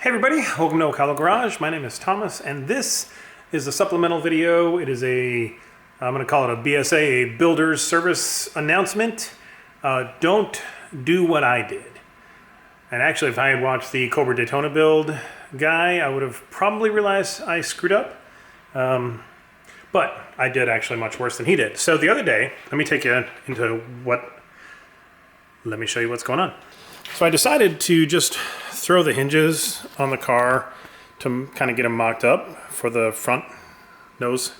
Hey everybody, welcome to Ocala Garage. My name is Thomas and this is a supplemental video. It is I'm going to call it a BSA, a Builder's Service Announcement. Don't do what I did. And actually, if I had watched the Cobra Daytona Build guy, I would have probably realized I screwed up. But I did actually much worse than he did. So the other day, let me take you into let me show you what's going on. So I decided to just throw the hinges on the car to kind of get them mocked up for the front nose.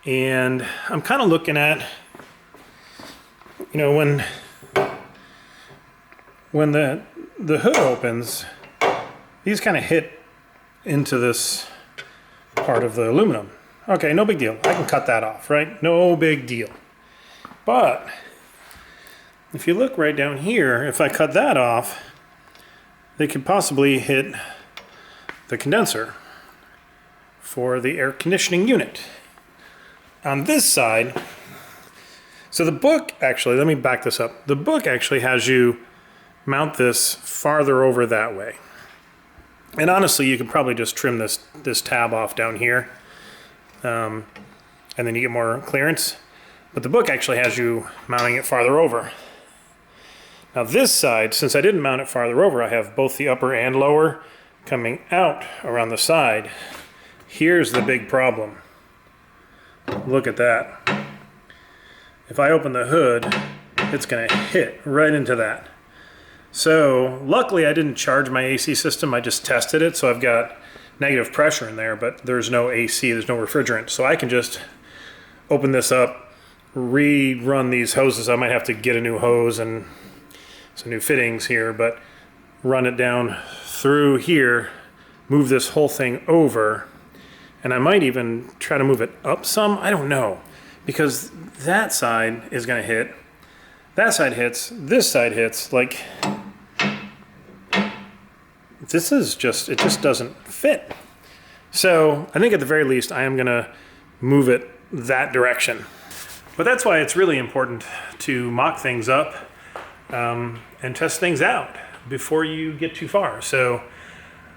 And I'm kind of looking at, you know, when the hood opens, these kind of hit into this part of the aluminum. Okay, no big deal. I can cut that off, right? No big deal. But if you look right down here, if I cut that off, they could possibly hit the condenser for the air conditioning unit. On this side, so the book actually, let me back this up. The book actually has you mount this farther over that way. And honestly, you could probably just trim this tab off down here, and then you get more clearance. But the book actually has you mounting it farther over. Now this side, since I didn't mount it farther over, I have both the upper and lower coming out around the side. Here's the big problem. Look at that. If I open the hood, it's going to hit right into that. So luckily I didn't charge my AC system, I just tested it, so I've got negative pressure in there, but there's no AC, there's no refrigerant. So I can just open this up, rerun these hoses. I might have to get a new hose and some new fittings here, but run it down through here, move this whole thing over, and I might even try to move it up some. I don't know, because that side is going to hit, that side hits, this side hits. Like, this is just, it just doesn't fit. So I think at the very least I am going to move it that direction. But that's why it's really important to mock things up and test things out before you get too far. So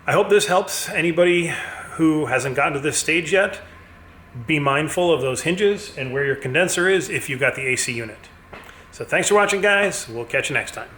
I hope this helps anybody who hasn't gotten to this stage yet. Be mindful of those hinges and where your condenser is if you've got the AC unit. So thanks for watching, guys. We'll catch you next time.